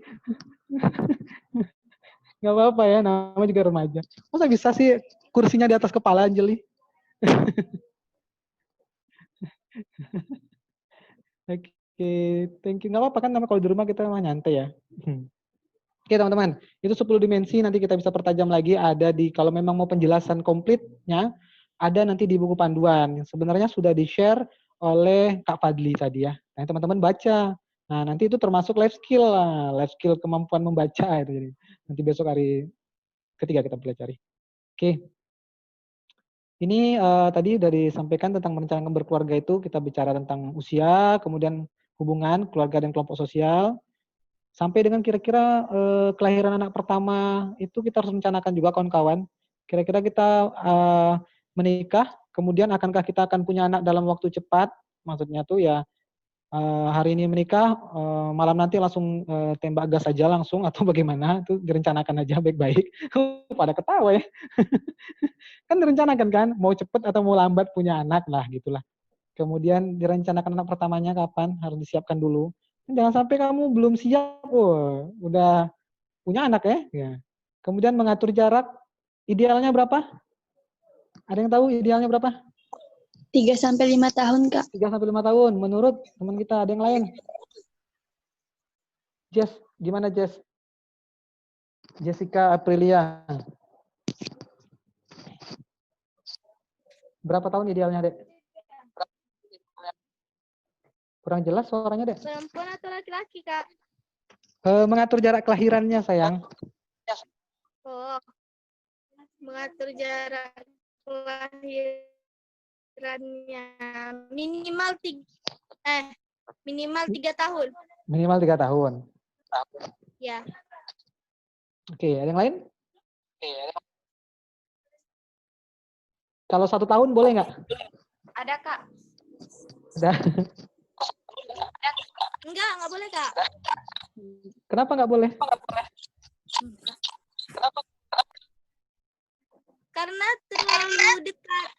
Gak apa-apa ya, namanya juga remaja. Masa bisa sih kursinya di atas kepala Anjeli? Oke, thank you. Gak apa-apa kan, kalau di rumah kita mah nyantai ya. Oke teman-teman, itu 10 dimensi nanti kita bisa pertajam lagi, ada di, kalau memang mau penjelasan komplitnya, ada nanti di buku panduan. Sebenarnya sudah di-share oleh Kak Fadli tadi ya. Nah teman-teman baca. Nah nanti itu termasuk life skill lah, life skill kemampuan membaca itu. Jadi nanti besok hari ketiga kita pelajari. Oke. Ini tadi sudah disampaikan tentang merencanakan berkeluarga itu, kita bicara tentang usia, kemudian hubungan, keluarga dan kelompok sosial, sampai dengan kira-kira kelahiran anak pertama, itu kita harus rencanakan juga kawan-kawan. Kira-kira kita menikah, kemudian akankah kita akan punya anak dalam waktu cepat, maksudnya tuh ya, hari ini menikah, malam nanti langsung tembak gas aja langsung, atau bagaimana, itu direncanakan aja baik-baik. Pada ketawa ya. Kan direncanakan kan, mau cepet atau mau lambat punya anak lah, gitulah. Kemudian direncanakan anak pertamanya kapan, harus disiapkan dulu. Jangan sampai kamu belum siap, udah punya anak ya. Kemudian mengatur jarak, idealnya berapa? Ada yang tahu idealnya berapa? 3-5 tahun, Kak. 3-5 tahun, menurut teman kita. Ada yang lain? Jess, gimana Jess? Jessica Aprilia. Berapa tahun idealnya, Dek? Kurang jelas suaranya, Dek. Perempuan atau laki-laki, Kak? Mengatur jarak kelahirannya, sayang. Oh, mengatur jarak kelahirannya minimal 3 tahun. Minimal 3 tahun. Ya. Oke, ada yang lain? Kalau 1 tahun boleh nggak? Ada, Kak. Ada. Enggak boleh, Kak. Kenapa nggak boleh? Karena terlalu dekat.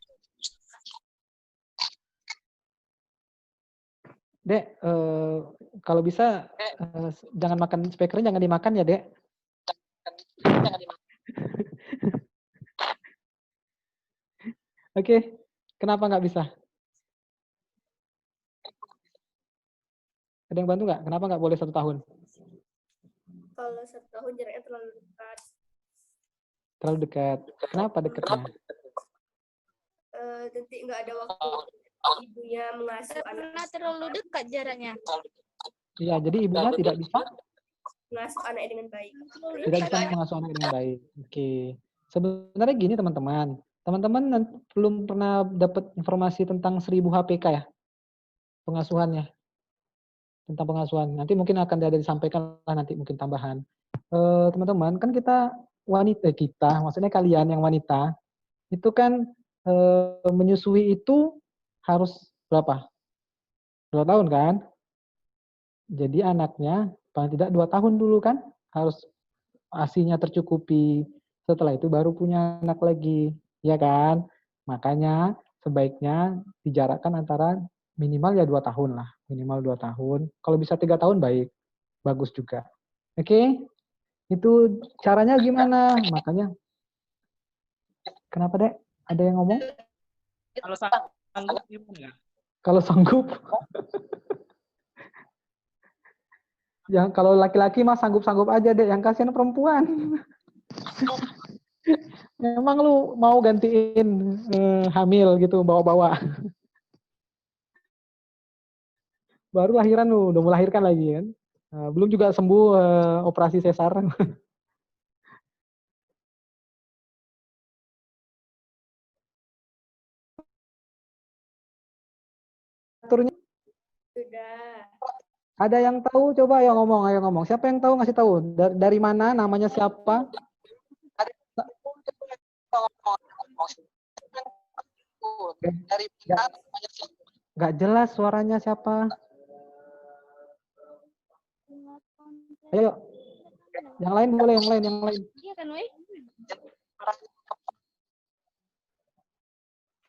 Dek, kalau bisa jangan makan speakernya, jangan dimakan ya, Dek. Oke, kenapa nggak bisa? Ada yang bantu nggak? Kenapa nggak boleh 1 tahun? Kalau 1 tahun jaraknya terlalu dekat. Terlalu dekat. Kenapa dekatnya? Nanti nggak ada waktu ibunya mengasuh anak. Karena terlalu dekat jaraknya. Iya, jadi ibunya tidak bisa Mengasuh anak dengan baik. tidak bisa mengasuh anak dengan baik. Oke. Sebenarnya gini, teman-teman. Teman-teman belum pernah dapat informasi tentang 1000 HPK ya? Pengasuhannya. Tentang pengasuhan. Nanti mungkin akan ada disampaikan lah nanti mungkin tambahan. Teman-teman, kan kita maksudnya kalian yang wanita, itu kan menyusui itu harus berapa? 2 tahun kan? Jadi anaknya paling tidak 2 tahun dulu kan? Harus ASI-nya tercukupi. Setelah itu baru punya anak lagi. Ya kan? Makanya sebaiknya dijarakkan antara minimal ya 2 tahun lah. Minimal 2 tahun. Kalau bisa 3 tahun baik. Bagus juga. Oke? Itu caranya gimana? Makanya. Kenapa, Dek? Ada yang ngomong? Kalau sanggup gimana? Kalau sanggup. Yang kalau laki-laki mah sanggup-sanggup aja, Dek. Yang kasihan perempuan. Memang lu mau gantiin hamil gitu, bawa-bawa. Baru lahiran lu, udah melahirkan lagi kan. Belum juga sembuh operasi sesar. Aturnya. Sudah. Ada yang tahu? Coba ayo ngomong. Siapa yang tahu ngasih tahu? Dari mana? Namanya siapa? Gak jelas suaranya siapa? Ayo. Yang lain boleh, yang lain. Iya kan, Wei?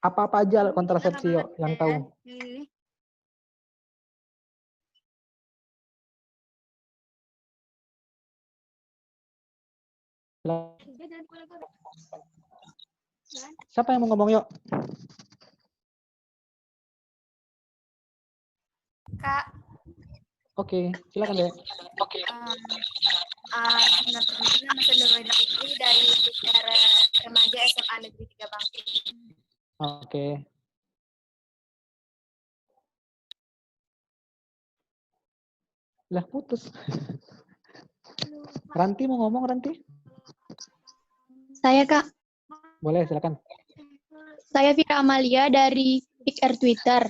Apa-apa aja kontrasepsi yuk, yang tahu. Siapa yang mau ngomong yuk? Kak. Oke, silakan deh. Oke. Nama saya Nurweda Fitri dari remaja SMA Negeri 3 Bangkit. Oke. Lah putus. Ranti mau ngomong, Ranti? Saya, Kak. Boleh, silakan. Saya Vira Amalia dari PIKR Twitter.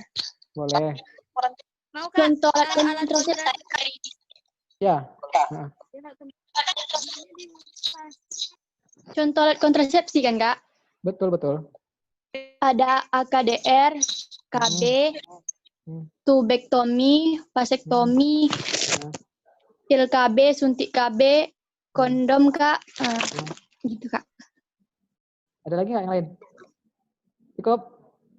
Boleh. Mau, Kak? Contoh alat kontrasepsi. Ya. Contoh alat kontrasepsi kan, Kak? Betul. Ada AKDR, KB, tubektomi, vasektomi, pil KB, suntik KB, kondom, Kak. Gitu, Kak. Ada lagi nggak yang lain? Cukup.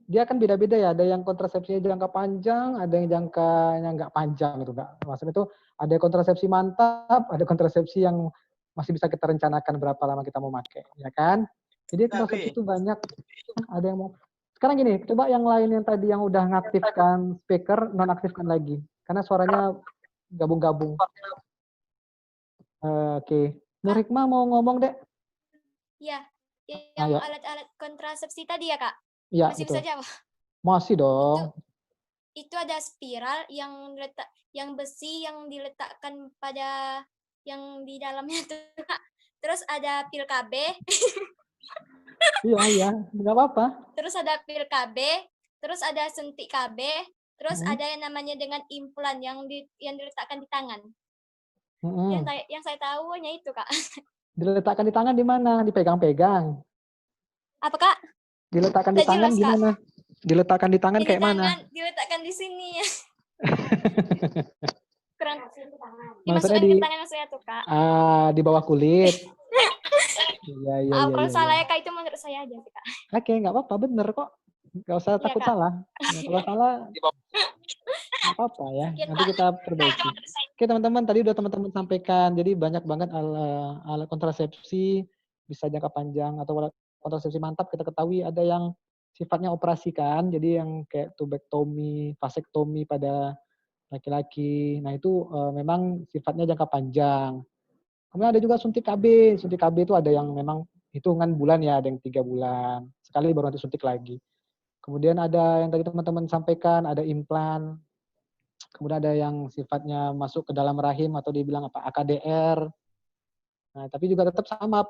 Dia kan beda-beda ya. Ada yang kontrasepsinya jangka panjang, ada yang jangkanya nggak panjang gitu, Kak. Maksudnya itu ada kontrasepsi mantap, ada kontrasepsi yang masih bisa kita rencanakan berapa lama kita mau pakai, ya kan? Jadi kontrasepsi itu banyak. Ada yang mau. Sekarang gini, coba yang lain yang tadi yang udah ngaktifkan speaker, nonaktifkan lagi, karena suaranya gabung-gabung. Oke. Nur Hikmah mau ngomong, Dek? Iya. Yang alat-alat kontrasepsi tadi ya, Kak? Iya, masih betul. bisa jawab? Masih dong. itu ada spiral yang besi yang diletakkan pada yang di dalamnya tuh, Kak. Terus ada pil KB. Iya, nggak apa-apa. Terus ada pil KB, terus ada suntik KB, terus ada yang namanya dengan implan yang diletakkan di tangan. Yang saya tahu hanya itu, Kak. Diletakkan di tangan di mana? Dipegang-pegang. Apa, Kak? Diletakkan di tangan gimana? Diletakkan di tangan kayak mana? Diletakkan di sini ya. Kurang maksudnya dimasukkan ke tangan maksudnya tuh, Kak. Di bawah kulit. Iya. Kalau salah ya, Kak, itu menurut saya aja sih, Kak. Oke, nggak apa-apa, bener kok. Nggak usah takut salah. Ya, kalau salah, nggak apa-apa ya. Nanti kita perbaiki. Oke, teman-teman, tadi udah teman-teman sampaikan. Jadi banyak banget alat kontrasepsi, bisa jangka panjang atau alat kontrasepsi mantap. Kita ketahui ada yang sifatnya operasi kan, jadi yang kayak tubektomi, vasektomi pada laki-laki. Nah itu memang sifatnya jangka panjang. Kemudian ada juga suntik KB. Suntik KB itu ada yang memang hitungan bulan ya, ada yang 3 bulan. Sekali baru nanti suntik lagi. Kemudian ada yang tadi teman-teman sampaikan, ada implan. Kemudian ada yang sifatnya masuk ke dalam rahim atau dibilang apa, AKDR. Nah, tapi juga tetap sama,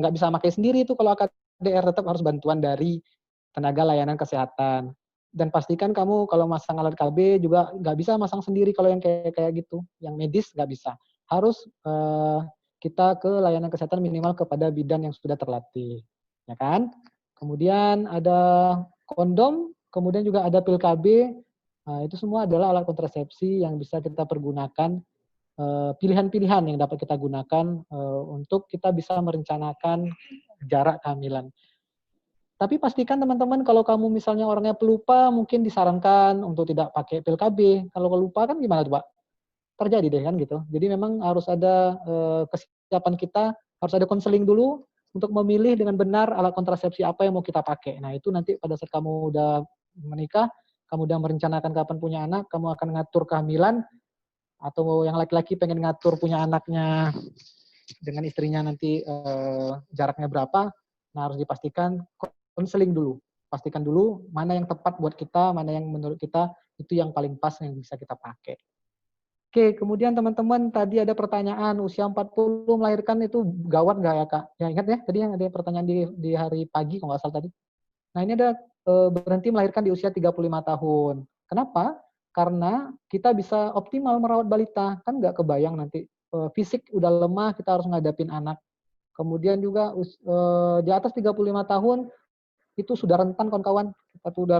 nggak bisa pakai sendiri itu kalau AKDR, tetap harus bantuan dari tenaga layanan kesehatan. Dan pastikan kamu kalau masang alat KB juga nggak bisa masang sendiri kalau yang kayak gitu. Yang medis nggak bisa. Harus kita ke layanan kesehatan minimal kepada bidan yang sudah terlatih. Ya kan? Kemudian ada kondom, kemudian juga ada pil KB. Nah, itu semua adalah alat kontrasepsi yang bisa kita pergunakan, pilihan-pilihan yang dapat kita gunakan untuk kita bisa merencanakan jarak kehamilan. Tapi pastikan teman-teman kalau kamu misalnya orangnya pelupa, mungkin disarankan untuk tidak pakai pil KB. Kalau pelupa kan gimana tuh, Pak? Terjadi deh kan gitu. Jadi memang harus ada kesiapan kita, harus ada konseling dulu untuk memilih dengan benar alat kontrasepsi apa yang mau kita pakai. Nah itu nanti pada saat kamu udah menikah, kamu udah merencanakan kapan punya anak, kamu akan ngatur kehamilan, atau yang laki-laki pengen ngatur punya anaknya dengan istrinya nanti jaraknya berapa, nah harus dipastikan konseling dulu. Pastikan dulu mana yang tepat buat kita, mana yang menurut kita itu yang paling pas yang bisa kita pakai. Oke, kemudian teman-teman tadi ada pertanyaan, usia 40 melahirkan itu gawat nggak ya, Kak? Ya ingat ya, tadi yang ada pertanyaan di hari pagi, kalau nggak salah tadi. Nah ini ada berhenti melahirkan di usia 35 tahun. Kenapa? Karena kita bisa optimal merawat balita. Kan nggak kebayang nanti fisik udah lemah, kita harus ngadapin anak. Kemudian juga di atas 35 tahun, itu sudah rentan kawan-kawan. Kita tuh udah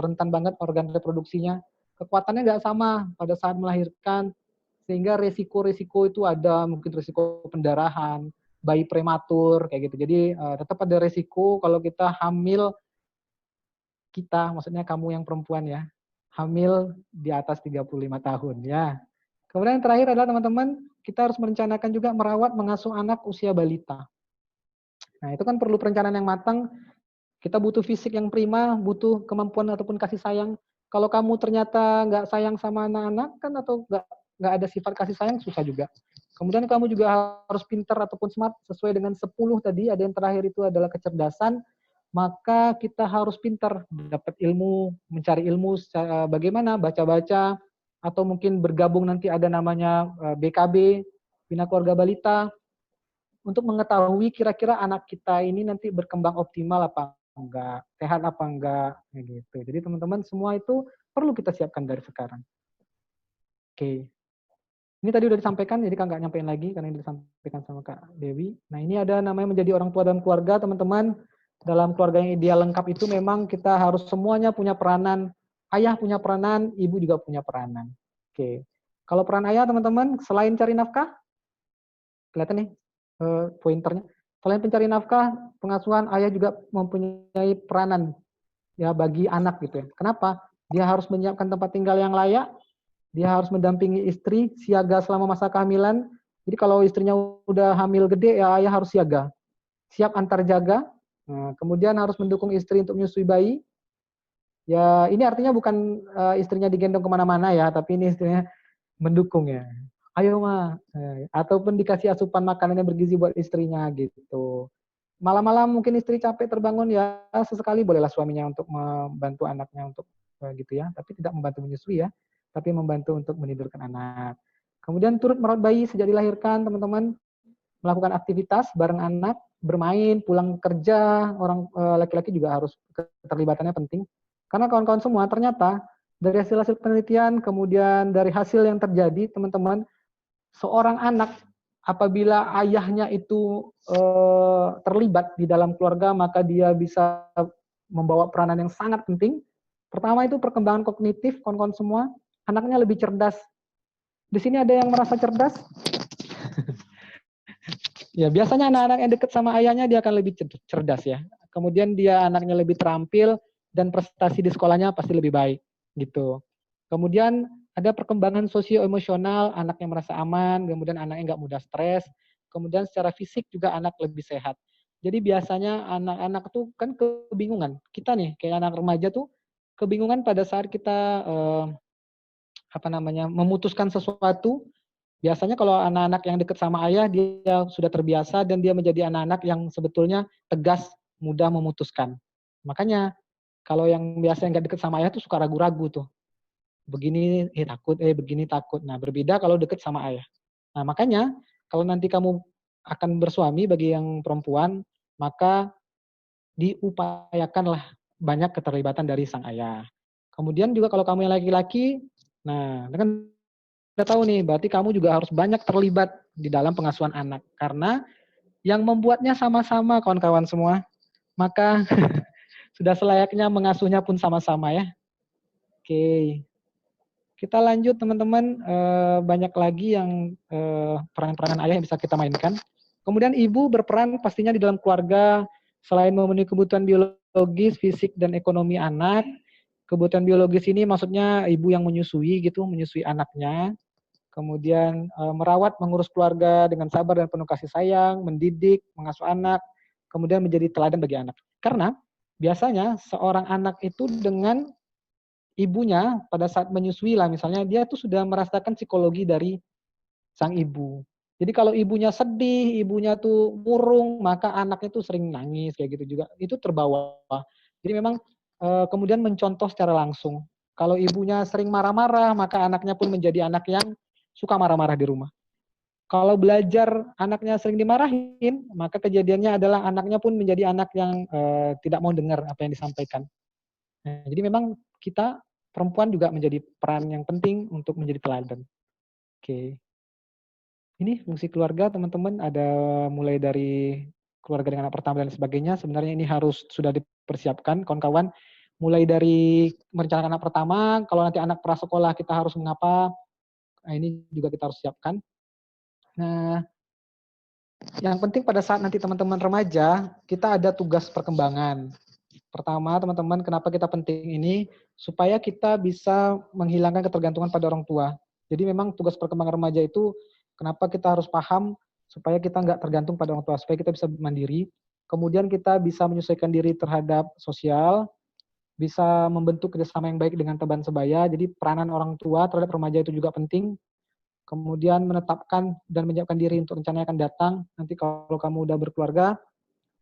rentan banget organ reproduksinya. Kekuatannya nggak sama pada saat melahirkan, sehingga resiko-resiko itu ada, mungkin resiko pendarahan, bayi prematur, kayak gitu. Jadi tetap ada resiko kalau kita hamil, maksudnya kamu yang perempuan ya, hamil di atas 35 tahun ya. Kemudian yang terakhir adalah teman-teman, kita harus merencanakan juga merawat mengasuh anak usia balita. Nah itu kan perlu perencanaan yang matang, kita butuh fisik yang prima, butuh kemampuan ataupun kasih sayang. Kalau kamu ternyata nggak sayang sama anak-anak kan, atau nggak ada sifat kasih sayang, susah juga. Kemudian kamu juga harus pintar ataupun smart sesuai dengan 10 tadi. Ada yang terakhir itu adalah kecerdasan. Maka kita harus pintar dapat ilmu, mencari ilmu bagaimana baca-baca, atau mungkin bergabung nanti ada namanya BKB, Bina Keluarga Balita, untuk mengetahui kira-kira anak kita ini nanti berkembang optimal apa enggak, sehat apa enggak, gitu. Jadi teman-teman semua itu perlu kita siapkan dari sekarang. Oke. Ini tadi udah disampaikan, jadi Kak nggak nyampein lagi karena ini disampaikan sama Kak Dewi. Nah ini ada namanya menjadi orang tua dalam keluarga, teman-teman. Dalam keluarga yang ideal lengkap itu memang kita harus semuanya punya peranan. Ayah punya peranan, ibu juga punya peranan. Oke. Kalau peran ayah teman-teman, selain cari nafkah, kelihatan nih pointernya. Selain pencari nafkah, pengasuhan, ayah juga mempunyai peranan ya bagi anak gitu ya. Kenapa? Dia harus menyiapkan tempat tinggal yang layak, dia harus mendampingi istri, siaga selama masa kehamilan. Jadi kalau istrinya udah hamil gede, ya ayah harus siaga. Siap antar jaga, kemudian harus mendukung istri untuk menyusui bayi. Ya ini artinya bukan istrinya digendong kemana-mana ya, tapi ini istrinya mendukung ya. Ayo Ma, ataupun dikasih asupan makanan yang bergizi buat istrinya gitu. Malam-malam mungkin istri capek terbangun ya, sesekali bolehlah suaminya untuk membantu anaknya untuk gitu ya, tapi tidak membantu menyusui ya, tapi membantu untuk menidurkan anak. Kemudian turut merawat bayi sejak dilahirkan, teman-teman, melakukan aktivitas bareng anak, bermain, pulang kerja, orang laki-laki juga harus keterlibatannya penting. Karena kawan-kawan semua ternyata dari hasil-hasil penelitian, kemudian dari hasil yang terjadi, teman-teman, seorang anak apabila ayahnya itu terlibat di dalam keluarga, maka dia bisa membawa peranan yang sangat penting. Pertama itu perkembangan kognitif, kawan-kawan semua, anaknya lebih cerdas. Di sini ada yang merasa cerdas? Ya, biasanya anak-anak yang dekat sama ayahnya dia akan lebih cerdas ya. Kemudian dia anaknya lebih terampil dan prestasi di sekolahnya pasti lebih baik gitu. Kemudian ada perkembangan sosio-emosional, anaknya merasa aman, kemudian anaknya nggak mudah stres, kemudian secara fisik juga anak lebih sehat. Jadi biasanya anak-anak tuh kan kebingungan. Kita nih kayak anak remaja tuh kebingungan pada saat kita memutuskan sesuatu. Biasanya kalau anak-anak yang dekat sama ayah, dia sudah terbiasa dan dia menjadi anak-anak yang sebetulnya tegas, mudah memutuskan. Makanya kalau yang biasa nggak dekat sama ayah tuh suka ragu-ragu tuh. Begini takut, begini takut. Nah, berbeda kalau dekat sama ayah. Nah, makanya kalau nanti kamu akan bersuami bagi yang perempuan, maka diupayakanlah banyak keterlibatan dari sang ayah. Kemudian juga kalau kamu yang laki-laki, nah, kan kita tahu nih, berarti kamu juga harus banyak terlibat di dalam pengasuhan anak. Karena yang membuatnya sama-sama, kawan-kawan semua, maka sudah selayaknya mengasuhnya pun sama-sama ya. Oke. Kita lanjut teman-teman, banyak lagi yang peran-peranan ayah yang bisa kita mainkan. Kemudian ibu berperan pastinya di dalam keluarga, selain memenuhi kebutuhan biologis, fisik, dan ekonomi anak. Kebutuhan biologis ini maksudnya ibu yang menyusui gitu, menyusui anaknya. Kemudian merawat, mengurus keluarga dengan sabar dan penuh kasih sayang, mendidik, mengasuh anak, kemudian menjadi teladan bagi anak. Karena biasanya seorang anak itu dengan ibunya pada saat menyusui lah misalnya, dia tuh sudah merasakan psikologi dari sang ibu. Jadi kalau ibunya sedih, ibunya tuh murung, maka anaknya tuh sering nangis kayak gitu juga. Itu terbawa. Jadi memang kemudian mencontoh secara langsung. Kalau ibunya sering marah-marah, maka anaknya pun menjadi anak yang suka marah-marah di rumah. Kalau belajar anaknya sering dimarahin, maka kejadiannya adalah anaknya pun menjadi anak yang tidak mau dengar apa yang disampaikan. Nah, jadi memang kita perempuan juga menjadi peran yang penting untuk menjadi teladan. Oke. Ini fungsi keluarga, teman-teman, ada mulai dari keluarga dengan anak pertama dan sebagainya. Sebenarnya ini harus sudah dipersiapkan, kawan-kawan. Mulai dari merencanakan anak pertama, kalau nanti anak prasekolah kita harus mengapa, nah, ini juga kita harus siapkan. Nah, yang penting pada saat nanti teman-teman remaja, kita ada tugas perkembangan. Pertama, teman-teman, kenapa kita penting ini? Supaya kita bisa menghilangkan ketergantungan pada orang tua. Jadi memang tugas perkembangan remaja itu, kenapa kita harus paham, supaya kita nggak tergantung pada orang tua, supaya kita bisa mandiri. Kemudian kita bisa menyesuaikan diri terhadap sosial, bisa membentuk kerjasama yang baik dengan teman sebaya. Jadi peranan orang tua terhadap remaja itu juga penting. Kemudian menetapkan dan menyiapkan diri untuk rencana yang akan datang. Nanti kalau kamu udah berkeluarga,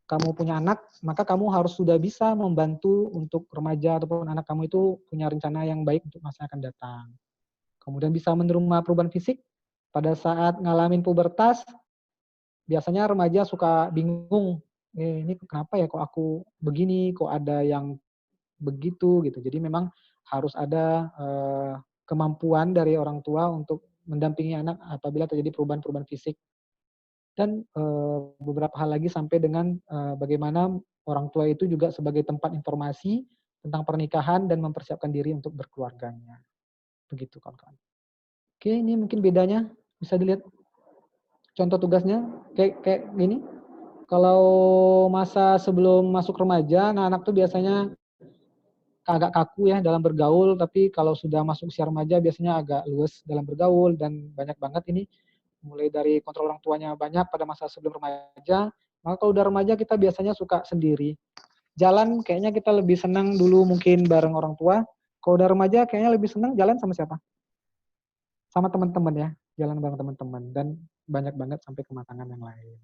kamu punya anak, maka kamu harus sudah bisa membantu untuk remaja ataupun anak kamu itu punya rencana yang baik untuk masa yang akan datang. Kemudian bisa menerima perubahan fisik. Pada saat ngalamin pubertas, biasanya remaja suka bingung, ini kenapa ya kok aku begini, kok ada yang begitu gitu. Jadi memang harus ada kemampuan dari orang tua untuk mendampingi anak apabila terjadi perubahan-perubahan fisik. Dan beberapa hal lagi sampai dengan bagaimana orang tua itu juga sebagai tempat informasi tentang pernikahan dan mempersiapkan diri untuk berkeluarganya. Begitu kawan-kawan. Oke, ini mungkin bedanya. Bisa dilihat contoh tugasnya kayak gini. Kalau masa sebelum masuk remaja, anak-anak tuh biasanya agak kaku ya dalam bergaul, tapi kalau sudah masuk usia remaja biasanya agak luas dalam bergaul dan banyak banget ini. Mulai dari kontrol orang tuanya banyak pada masa sebelum remaja, maka kalau udah remaja kita biasanya suka sendiri. Jalan kayaknya kita lebih senang dulu mungkin bareng orang tua, kalau udah remaja kayaknya lebih senang jalan sama siapa? Sama teman-teman ya, jalan bareng teman-teman, dan banyak banget sampai kematangan yang lain.